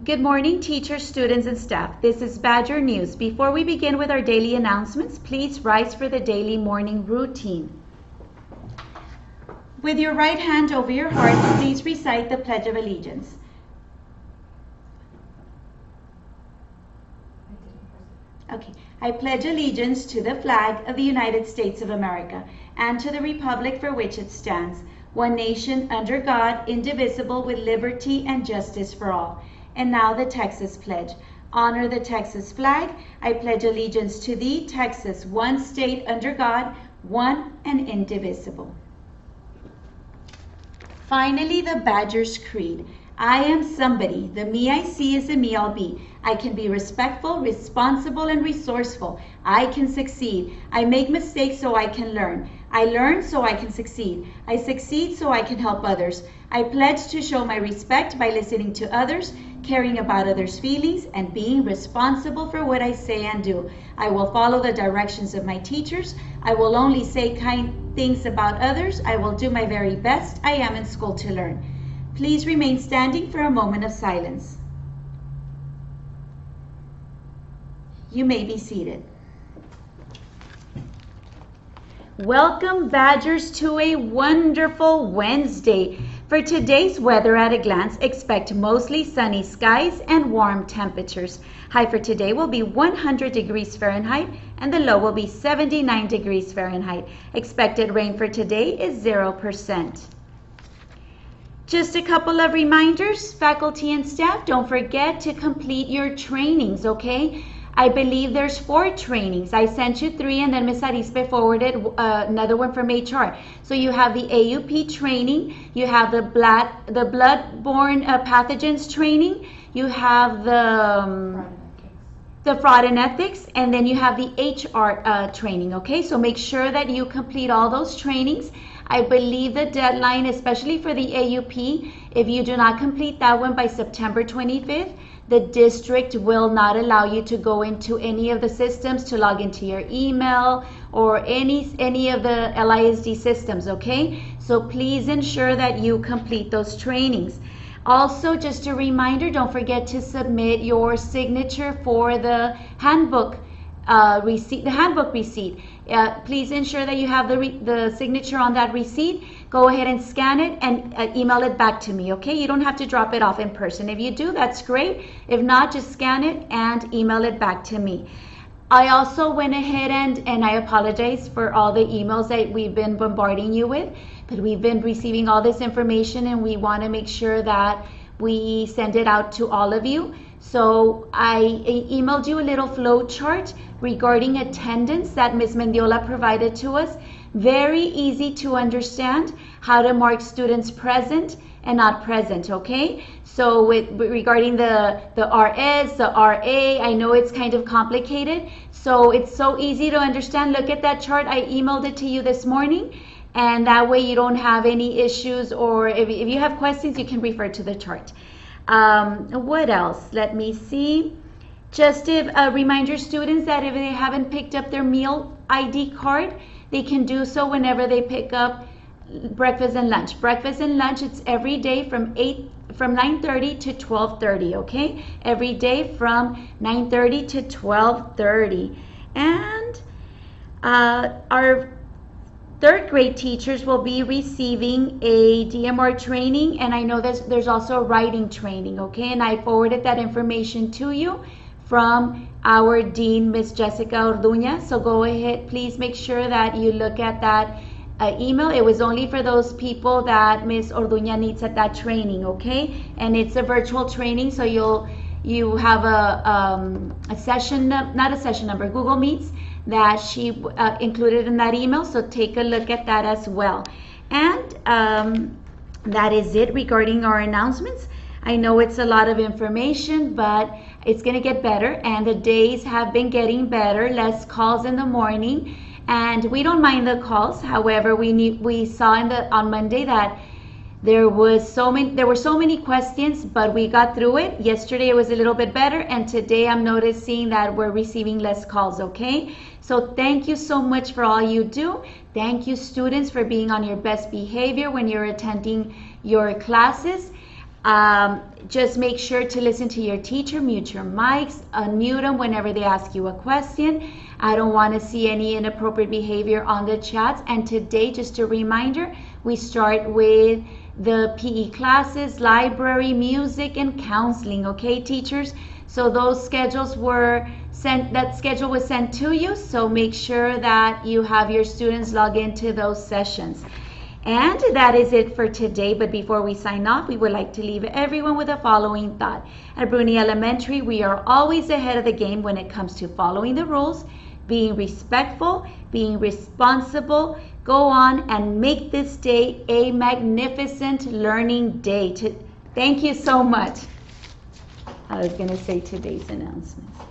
Good morning, teachers, students, and staff. This is Badger News. Before we begin with our daily announcements, please rise for the daily morning routine. With your right hand over your heart, please recite the Pledge of Allegiance. Okay. I pledge allegiance to the flag of the United States of America and to the republic for which it stands, one nation under God, indivisible, with liberty and justice for all. And now the Texas Pledge. Honor the Texas flag. I pledge allegiance to thee, Texas, one state under God, one and indivisible. Finally, the Badger's Creed. I am somebody. The me I see is the me I'll be. I can be respectful, responsible, and resourceful. I can succeed. I make mistakes so I can learn. I learn so I can succeed. I succeed so I can help others. I pledge to show my respect by listening to others, caring about others' feelings, and being responsible for what I say and do. I will follow the directions of my teachers. I will only say kind things about others. I will do my very best. I am in school to learn. Please remain standing for a moment of silence. You may be seated. Welcome, Badgers, to a wonderful Wednesday. For today's weather at a glance, expect mostly sunny skies and warm temperatures. High for today will be 100 degrees Fahrenheit and the low will be 79 degrees Fahrenheit. Expected rain for today is 0%. Just a couple of reminders, faculty and staff, don't forget to complete your trainings, okay? I believe there's 4 trainings. I sent you 3 and then Ms. Arispe forwarded another one from HR. So you have the AUP training, you have the blood-borne pathogens training, you have the fraud and ethics, and then you have the HR training, okay? So make sure that you complete all those trainings. I believe the deadline, especially for the AUP, if you do not complete that one by September 25th, the district will not allow you to go into any of the systems to log into your email or any of the LISD systems, okay? So please ensure that you complete those trainings. Also, just a reminder, don't forget to submit your signature for the handbook receipt. Please ensure that you have the signature on that receipt. Go ahead and scan it and email it back to me, okay? You don't have to drop it off in person. If you do, that's great. If not, just scan it and email it back to me. I also went ahead and I apologize for all the emails that we've been bombarding you with, but we've been receiving all this information and we want to make sure that we send it out to all of you. So I emailed you a little flow chart regarding attendance that Ms. Mendiola provided to us. Very easy to understand how to mark students present and not present, okay? So regarding the RS, the RA, I know it's kind of complicated. So it's so easy to understand. Look at that chart. I emailed it to you this morning. And that way you don't have any issues, or if you have questions, you can refer to the chart. What else? Let me see. Just a reminder, students, that if they haven't picked up their meal ID card, they can do so whenever they pick up breakfast and lunch. Breakfast and lunch, it's every day from 9:30 to 12:30, okay? Every day from 9:30 to 12:30. And our 3rd grade teachers will be receiving a DMR training, and I know there's also a writing training, okay? And I forwarded that information to you from our Dean, Ms. Jessica Orduña. So go ahead, please make sure that you look at that email. It was only for those people that Ms. Orduña needs at that training, okay? And it's a virtual training, so you have a session, not a session number, Google Meets, that she included in that email, so take a look at that as well. And that is it regarding our announcements. I know it's a lot of information, but it's going to get better, and the days have been getting better. Less calls in the morning, and we don't mind the calls. However, we saw on Monday that there were so many questions, but we got through it. Yesterday it was a little bit better, and today I'm noticing that we're receiving less calls, okay? So thank you so much for all you do. Thank you, students, for being on your best behavior when you're attending your classes. Just make sure to listen to your teacher, mute your mics, unmute them whenever they ask you a question. I don't want to see any inappropriate behavior on the chats. And today, just a reminder, we start with the PE classes, library, music, and counseling, okay, teachers? So those schedules were sent, that schedule was sent to you, so make sure that you have your students log into those sessions. And that is it for today, but before we sign off, we would like to leave everyone with the following thought. At Bruni Elementary, we are always ahead of the game when it comes to following the rules, being respectful, being responsible. Go on and make this day a magnificent learning day. Thank you so much. I was going to say today's announcements.